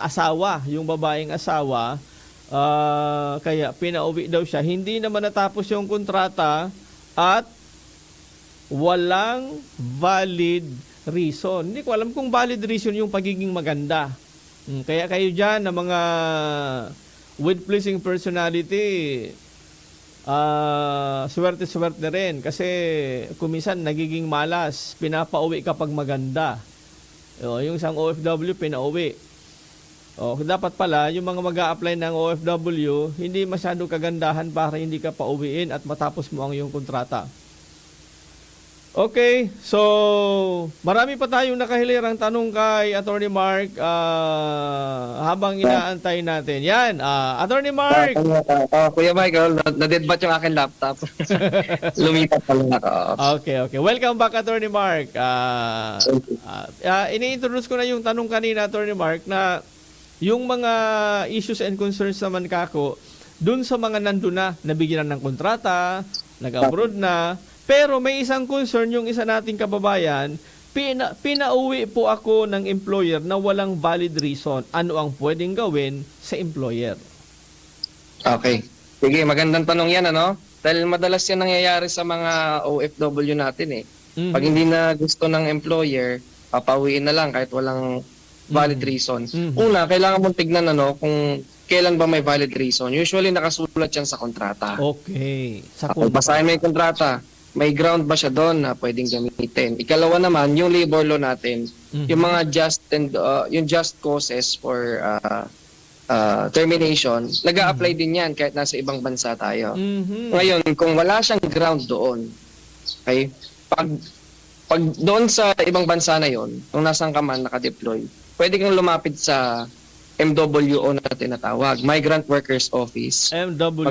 asawa, yung babaeng asawa. Kaya pinauwi daw siya. Hindi naman natapos yung kontrata at walang valid reason. Hindi ko alam kung valid reason yung pagiging maganda. Kaya kayo dyan na mga with pleasing personality, swerte-swerte rin. Kasi kumisan nagiging malas, pinapauwi kapag maganda. Yung isang OFW, pinauwi. Dapat pala, yung mga mag-a-apply ng OFW, hindi masyado kagandahan para hindi ka pauwiin at matapos mo ang iyong kontrata. Okay, so marami pa tayong nakahilirang tanong kay Attorney Mark habang inaantay natin. Yan, Attorney Mark! Kuya Michael, na-deadbat yung aking laptop. Lumipat pa lang ako. Okay. Welcome back, Attorney Mark. Ini-introduce ko na yung tanong kanina, Attorney Mark, na yung mga issues and concerns naman kako, dun sa mga nandun na, nabigyan ng kontrata, nag-abroad na, pero may isang concern yung isa nating kababayan, pinauwi po ako ng employer na walang valid reason. Ano ang pwedeng gawin sa employer? Okay. Sige, magandang tanong yan, ano? Dahil madalas yan nangyayari sa mga OFW natin eh. Pag hindi na gusto ng employer, papauwiin na lang kahit walang valid reason. Una, kailangan mong tignan kung kailan ba may valid reason. Usually nakasulat yan sa kontrata. Okay. Basahin mo yung kontrata. May ground ba siya doon na pwedeng gamitin? Ikalawa naman, yung labor law natin, yung mga just causes for termination, nag-a-apply din yan kahit nasa ibang bansa tayo. Ngayon, kung wala siyang ground doon, okay, pag doon sa ibang bansa na yon, kung nasaan ka man naka-deploy, pwede kang lumapit sa MWO na tinatawag, Migrant Workers Office. MWO.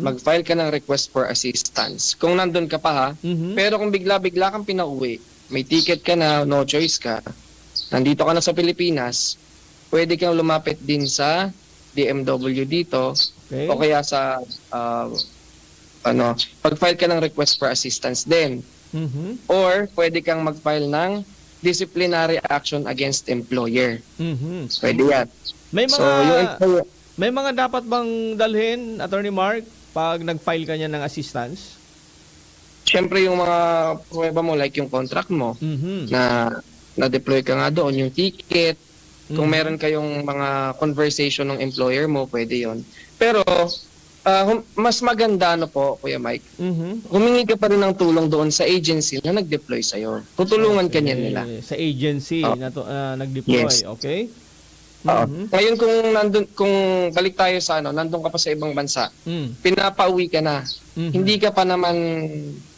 Mag-file ka ng request for assistance. Kung nandun ka pa ha, pero kung bigla-bigla kang pinauwi, may ticket ka na, no choice ka, nandito ka na sa Pilipinas, pwede kang lumapit din sa DMW dito, o kaya sa, pag-file ka ng request for assistance din. Or pwede kang mag-file ng disciplinary action against employer. Pwede yan. May mga dapat bang dalhin, Attorney Mark, pag nag-file ka niya ng assistance? Siyempre yung mga pruweba mo, like yung contract mo, na na-deploy ka nga doon, yung ticket, kung meron kayong mga conversation ng employer mo, pwede yon. Pero mas maganda po, Kuya Mike, humingi ka pa rin ng tulong doon sa agency na nag-deploy sa'yo. Tutulungan ka niya nila. Sa agency na nag-deploy, yes. Okay? Ngayon kung balik tayo sa nandun ka pa sa ibang bansa, pinapauwi ka na. Hindi ka pa naman,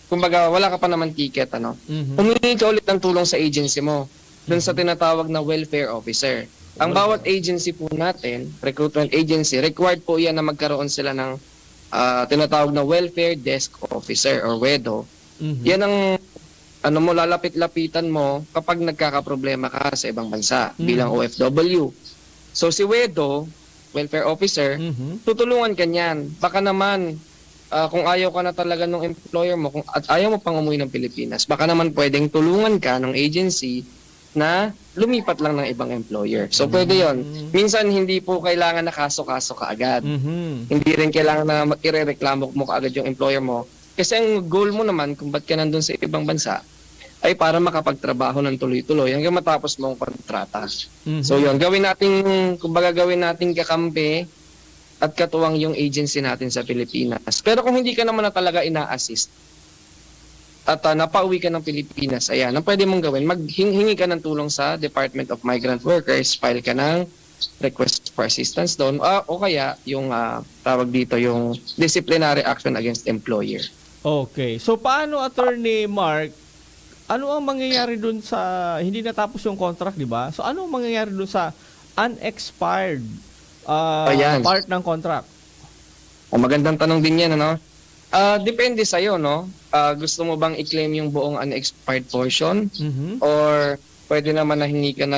kumbaga wala ka pa naman ticket, humingi ka ulit ng tulong sa agency mo, doon sa tinatawag na welfare officer. Ang bawat agency po natin, recruitment agency, required po yan na magkaroon sila ng tinatawag na welfare desk officer or WEDO. Yan ang lalapit-lapitan mo kapag nagkakaproblema ka sa ibang bansa bilang OFW. So si WEDO, welfare officer, tutulungan ka niyan. Baka naman kung ayaw ka na talaga ng employer mo at ayaw mo pang umuwi ng Pilipinas, baka naman pwedeng tulungan ka ng agency na lumipat lang ng ibang employer. So pwede yon. Minsan hindi po kailangan na kaso-kaso ka agad. Hindi rin kailangan na irereklamo mo kaagad yung employer mo. Kasi ang goal mo naman kung ba't ka nandun sa ibang bansa ay para makapagtrabaho ng tuloy-tuloy hanggang matapos mo ang kontrata. So yun, gawin natin kakampi at katuwang yung agency natin sa Pilipinas. Pero kung hindi ka naman na talaga ina-assist at napauwi ka ng Pilipinas, ayan, ang pwede mong gawin, maghingi ka ng tulong sa Department of Migrant Workers, file ka ng request for assistance doon, o kaya yung tawag dito, yung disciplinary action against employer. Okay. So paano, Attorney Mark, ano ang mangyayari dun sa, hindi natapos yung contract, di ba? So ano ang mangyayari dun sa unexpired part ng contract? Magandang tanong din yan, ano? Depende sa'yo, no? Gusto mo bang i-claim yung buong unexpired portion? Or pwede naman na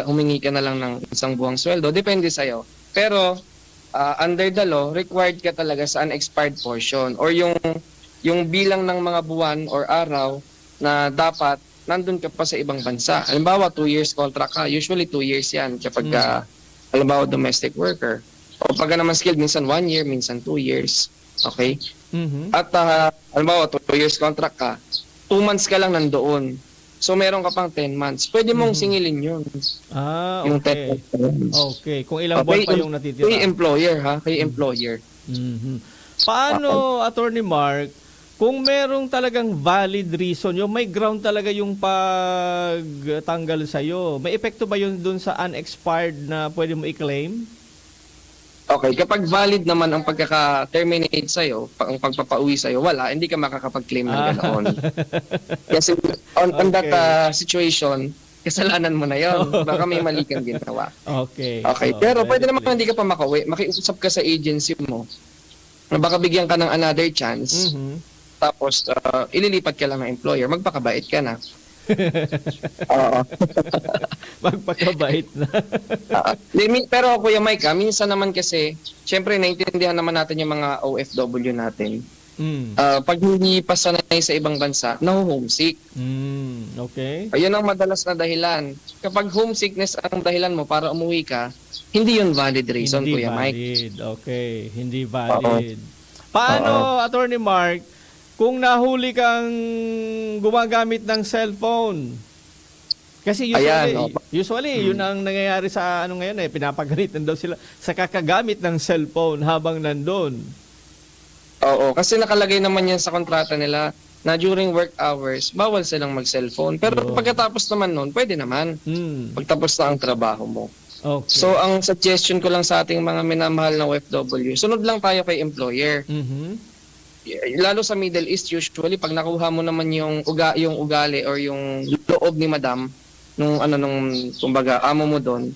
humingi ka na lang ng isang buwang sweldo? Depende sa'yo. Pero under the law, required ka talaga sa unexpired portion or yung bilang ng mga buwan or araw na dapat nandun ka pa sa ibang bansa. Halimbawa, 2 years contract ka. Usually 2 years yan kapag halimbawa domestic worker. O pag naman skilled, minsan 1 year, minsan 2 years. Okay? At halimbawa, 2 years contract ka, 2 months ka lang nandoon. So meron ka pang 10 months. Pwede mong singilin yun. Yung Okay. 10 months. Okay. Kung ilang buwan pa yung natitira. Kay employer, ha? Kay employer. Paano, Attorney Mark, kung merong talagang valid reason, yung may ground talaga yung pagtanggal sa'yo, may epekto ba yun dun sa unexpired na pwede mo i-claim? Okay, kapag valid naman ang pagkaka-terminate sa'yo, ang pagpapauwi sa'yo, wala, hindi ka makakapag-claim ng ganoon. Kasi on that situation, kasalanan mo na yon. Baka may mali kang ginawa. Okay. Okay, pero pwede naman hindi ka pa makauwi, makiusap ka sa agency mo, na baka bigyan ka ng another chance, tapos ililipat ka lang ng employer, magpakabait ka na. Oo. Magpakabait na. Pero Kuya Mike, minsan naman kasi, syempre naintindihan naman natin yung mga OFW natin. Pag hindi pa sanay sa ibang bansa, naho-homesick. Okay. Ayun ang madalas na dahilan. Kapag homesickness ang dahilan mo para umuwi ka, hindi yun valid reason, hindi Kuya valid. Mike. Okay, hindi valid. Paano, Attorney Mark, kung nahuli kang gumagamit ng cellphone? Kasi usually yun ang nangyayari sa ngayon pinapagalitan daw sila sa kakagamit ng cellphone habang nandun. Oo, kasi nakalagay naman yan sa kontrata nila na during work hours, bawal silang mag-cellphone. Pero pagkatapos naman nun, pwede naman. Pagtapos na ang trabaho mo. Okay. So, ang suggestion ko lang sa ating mga minamahal na OFW, sunod lang tayo kay employer. Lalo sa Middle East, usually, pag nakuha mo naman yung ugali or yung loob ni madam, kumbaga, amo mo doon,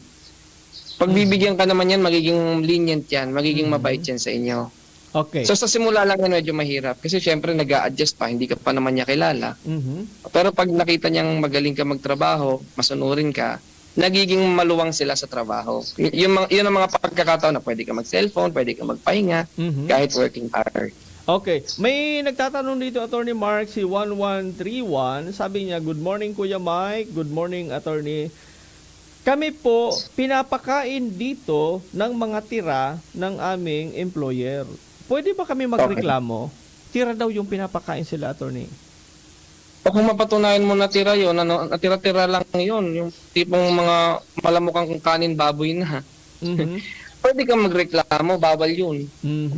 pagbibigyan ka naman yan, magiging lenient yan, magiging mabait yan sa inyo. Okay. So sa simula lang yan medyo mahirap kasi syempre nag-a-adjust pa, hindi ka pa naman niya kilala. Pero pag nakita niyang magaling ka magtrabaho, masunurin ka, nagiging maluwang sila sa trabaho. Yun ang mga pagkakataon na pwede ka mag-cellphone, pwede ka magpahinga, kahit working hour. Okay. May nagtatanong dito, Attorney Mark, si 1131. Sabi niya, good morning Kuya Mike, good morning Attorney. Kami po pinapakain dito ng mga tira ng aming employer. Pwede ba kami magreklamo? Tira daw yung pinapakain sila, Attorney. O kung mapatunayan mo na tira yun, natira-tira lang yun, yung tipong mga malamukang kanin baboy na. Pwede kang magreklamo, bawal yun.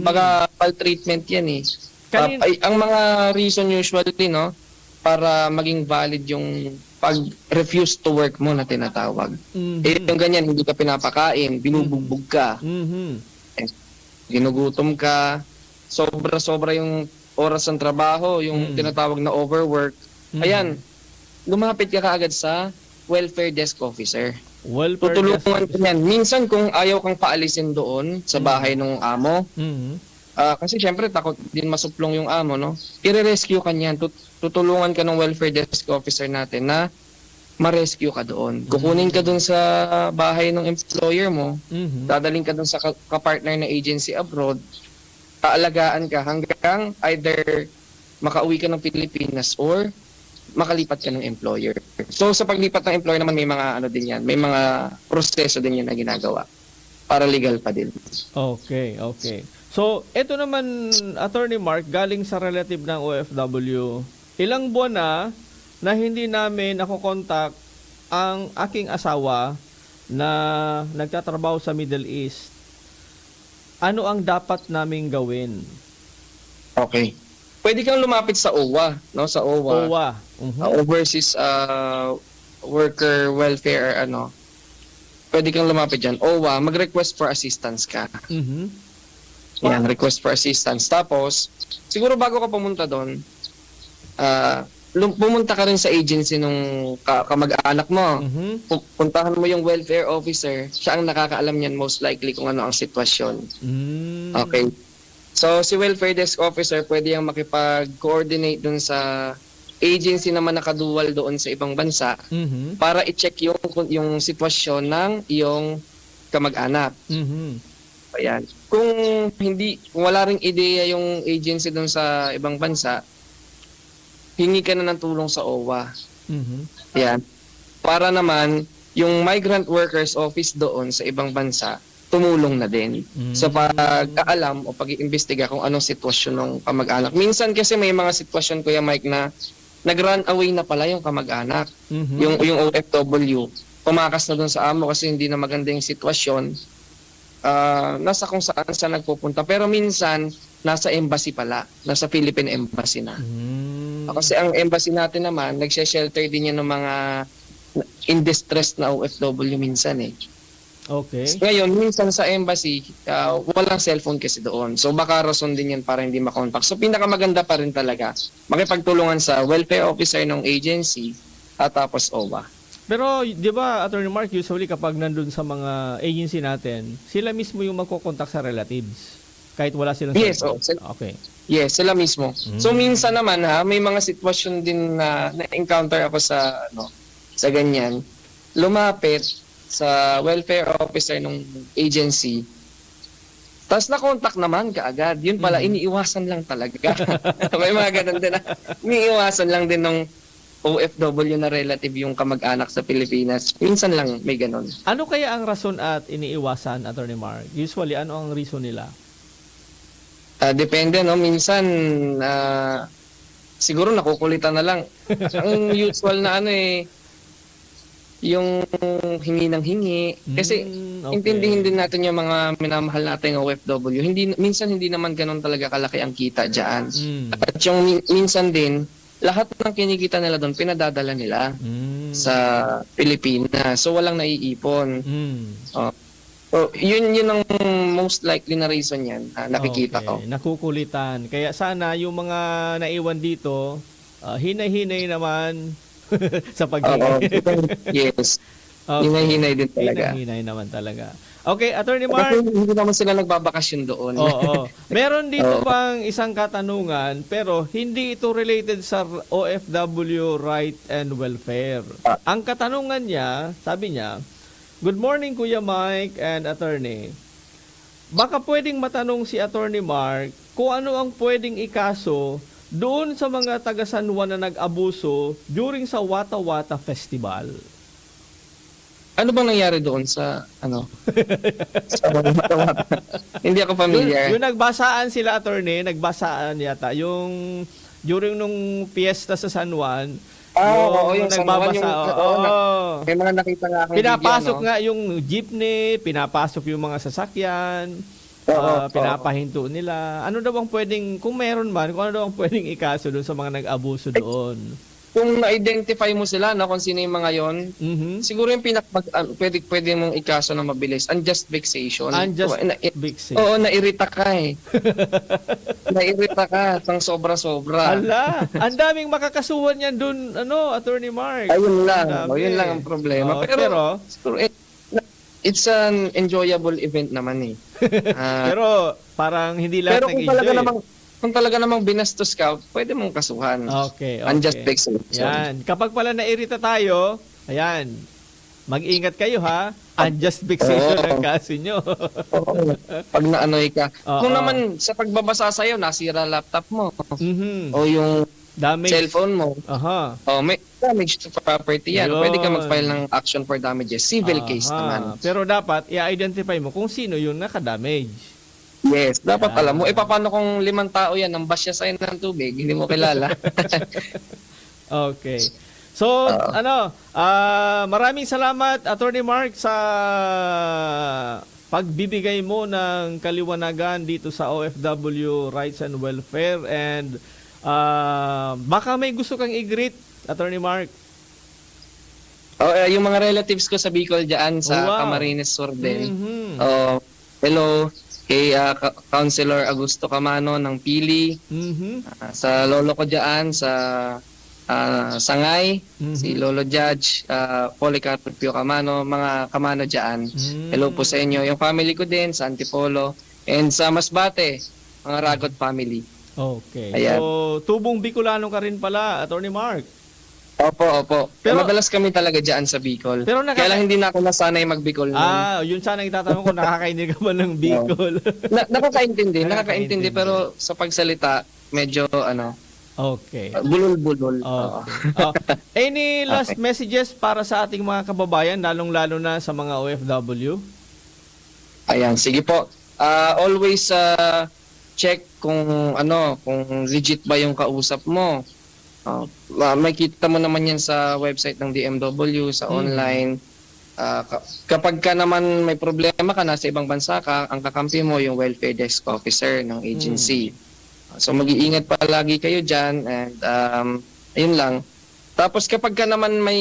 Baga treatment yan eh. Ang mga reason usually, no, para maging valid yung pag-refuse to work mo na tinatawag. Yung ganyan, hindi ka pinapakain, binubugbog ka, ginugutom ka, sobra-sobra yung oras ng trabaho, yung tinatawag na overwork. Ayan, lumapit ka kaagad sa welfare desk officer. Tutulungan ka yan. Minsan kung ayaw kang paalisin doon sa bahay ng amo, kasi syempre takot din masuplong yung amo, no? I-rescue ka niyan. Tutulungan ka ng welfare desk officer natin na ma-rescue ka doon. Kukunin ka doon sa bahay ng employer mo, dadaling ka doon sa kapartner na agency abroad, aalagaan ka hanggang either makauwi ka ng Pilipinas or makalipat ka ng employer. So sa paglipat ng employer naman may mga ano din yan, may mga proseso din yan na ginagawa para legal pa din. Okay. So, ito naman, Attorney Mark, galing sa relative ng OFW, ilang buwan na hindi namin nakokontak ang aking asawa na nagtatrabaho sa Middle East. Ano ang dapat naming gawin? Okay. Pwede kang lumapit sa OWA, no? Sa OWA. OWA. Overseas Worker Welfare Pwede kang lumapit diyan. OWA, mag-request for assistance ka. Yan, request for assistance. Tapos, siguro bago ka pumunta doon, pumunta ka rin sa agency nung kamag-anak mo. Puntahan mo yung welfare officer. Siya ang nakakaalam niyan most likely kung ano ang sitwasyon. Okay. So, si welfare desk officer pwede yung makipag-coordinate dun sa agency naman nakadual doon sa ibang bansa para i-check yung sitwasyon ng iyong kamag-anak. Ayan. Kung wala ring ideya yung agency doon sa ibang bansa, hingi ka na ng tulong sa OWA. Ayan. Para naman, yung migrant workers office doon sa ibang bansa, tumulong na din sa pag-aalam o pag-iimbestiga kung anong sitwasyon ng kamag-anak. Minsan kasi may mga sitwasyon, Kuya Mike, na nag-run away na pala yung kamag-anak. Yung OFW, pumakas na doon sa amo kasi hindi na maganda yung sitwasyon. Nasa kung saan siya nagpupunta. Pero minsan, nasa embassy pala. Nasa Philippine Embassy na. Kasi ang embassy natin naman, nagshe-shelter din yan ng mga in distress na OFW minsan eh. Okay. Ngayon, minsan sa embassy, walang cellphone kasi doon. So baka rason din yan para hindi makontak. So pinakamaganda pa rin talaga, makipagtulungan sa welfare officer ng agency at tapos OWA. Pero, di ba, Attorney Mark, usually kapag nandun sa mga agency natin, sila mismo yung magkocontact sa relatives. Kahit wala silang Yes, okay. Yes, sila mismo. So minsan naman may mga sitwasyon din na na-encounter ako sa ganyan. Lumapit sa welfare officer ng agency. Tapos na-contact naman kaagad. Yun pala, iniiwasan lang talaga. May mga ganun din na iniiwasan lang din ng OFW na relative yung kamag-anak sa Pilipinas. Minsan lang may ganun. Ano kaya ang rason at iniiwasan, Attorney Mark? Usually, ano ang reason nila? Depende, no? Minsan, siguro nakukulitan na lang. Ang usual na yung hingi ng hingi. Kasi intindihin din natin yung mga minamahal natin ng OFW. Minsan hindi naman ganun talaga kalaki ang kita dyan. At yung minsan din, lahat ng kinikita nila doon, pinadadala nila sa Pilipinas. So walang naiipon. So, yun ang most likely na reason yan, nakikita ko. Nakukulitan. Kaya sana yung mga naiwan dito, hinay-hinay naman sa pag-hinay. Yes. Okay. Hinay-hinay din talaga. Hinay naman talaga. Okay, Attorney Mark. Hindi naman sila nagbabakasyon doon. Oo. Meron dito pang isang katanungan, pero hindi ito related sa OFW right and welfare. Ang katanungan niya, sabi niya, good morning, Kuya Mike and Attorney. Baka pwedeng matanong si Attorney Mark kung ano ang pwedeng ikaso doon sa mga taga San Juan na nag-abuso during sa Wata Wata Festival. Ano bang nangyari doon sa sa Wata Wata? Hindi ako familiar. Yung nagbasaan sila, Attorney, nagbasaan yata yung during nung fiesta sa San Juan. Yung nagbabasa. May mga nakita nga akong pinapasok video, nga yung jeepney, pinapasok yung mga sasakyan, pinapahinto nila. Ano daw ang pwedeng, kung meron man, kung ano daw ang pwedeng ikaso doon sa mga nag-abuso doon? Kung na-identify mo sila, kung sino yung mga yon, siguro yung pwede mong ikaso na mabilis, unjust vexation. Unjust vexation. Oo, nairita ka nairita ka, sang sobra-sobra. Hala, ang daming makakasuhan yan doon, Attorney Mark. Ayun lang, yun lang ang problema. Pero it's an enjoyable event naman pero parang hindi lahat nag-enjoy. Kung talaga namang binastos ka, pwede mong kasuhan. Okay. Unjust vexation. Yan. Kapag pala nairita tayo, ayan, mag-ingat kayo ha. unjust vexation ang kaso nyo. Pag naanoy ka. Oo. Kung naman sa pagbabasa sa'yo, nasira laptop mo. Mhm. O yung Damage. cellphone mo. Aha. O may damage to property yan. Yun. Pwede ka mag-file ng action for damages. Civil case naman. Pero dapat i-identify mo kung sino yung nakadamage. Yes, dapat alam mo. Paano kung 5 tao yan, nang bash siya sa'yo ng tubig, hindi mo kilala. Okay. So, maraming salamat, Attorney Mark, sa pagbibigay mo ng kaliwanagan dito sa OFW Rights and Welfare. And baka may gusto kang i-greet, Attorney Mark. Yung mga relatives ko sa Bicol dyan, sa Camarines Sur din. Hello kay Councilor Augusto Camano ng Pili. Sa lolo ko dyan, sa Sangay, si Lolo Judge, Policarpio Camano, mga Camano dyan. Hello po sa inyo. Yung family ko din, sa Antipolo. And sa Masbate, mga Ragot family. Okay. Ayan. So, tubong Bicolano ka rin pala, Attorney Mark. Opo. Pero madalas kami talaga dyan sa Bicol. Pero Kaya lang hindi na ako nasanay mag-Bicol. Yun sana itatanong ko, nakakainig ka ba ng Bicol? Nakakaintindi, pero sa pagsalita, medyo Okay. Bulol-bulol. Any last messages para sa ating mga kababayan, lalong-lalo na sa mga OFW? Ayan, sige po. Always check kung legit ba yung kausap mo. Makikita mo naman yan sa website ng DMW, sa online. Kapag ka naman may problema ka, nasa ibang bansa ka, ang kakampi mo yung welfare desk officer ng agency. So mag-iingat palagi kayo dyan, and ayun lang. Tapos kapag ka naman may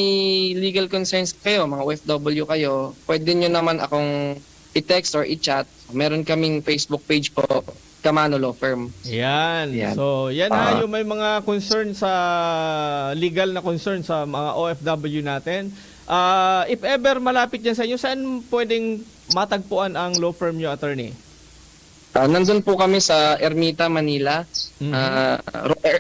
legal concerns kayo, mga OFW kayo, pwede nyo naman akong i-text or i-chat. Meron kaming Facebook page po, Camano Law Firm. Yan. So, yan yung may mga concern sa legal na concern sa mga OFW natin. If ever malapit yan sa inyo, saan pwedeng matagpuan ang law firm nyo, attorney? Nandun po kami sa Ermita, Manila.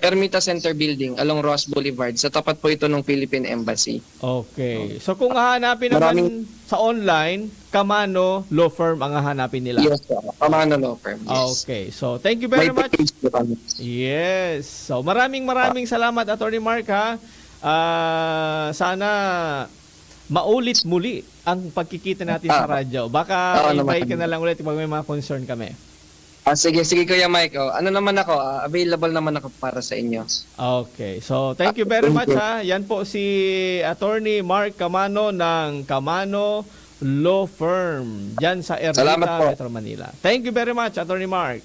Ermita Center Building along Ross Boulevard. Sa tapat po ito ng Philippine Embassy. Okay. So kung hahanapin naman sa online, Camano Law Firm ang hahanapin nila. Yes, Camano Law Firm. Yes. Okay. So thank you very much. Yes. So maraming salamat, Attorney Mark, ha. Sana maulit muli ang pagkikita natin sa radyo. Baka invite ka na lang ulit pag may mga concern kami. Sige Kuya Mike. Ano naman ako, available naman ako para sa inyo. Okay. So, thank you very much, ha. Yan po si Attorney Mark Camano ng Camano Law Firm dyan sa Ermita, Metro Manila. Thank you very much, Attorney Mark.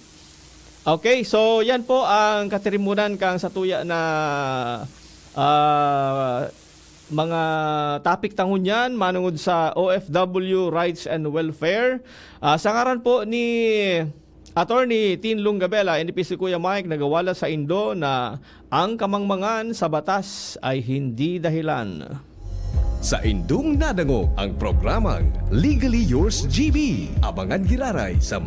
Okay, so yan po ang katirimunan kang satuya na mga topic tangunyan manungod sa OFW Rights and Welfare. Sa ngaran po ni Attorney Tin Lungabela, NP si Kuya Mike, nagawala sa Indo na ang kamangmangan sa batas ay hindi dahilan. Sa Indung Nadangog ang programang Legally Yours GB. Abangan giraray sa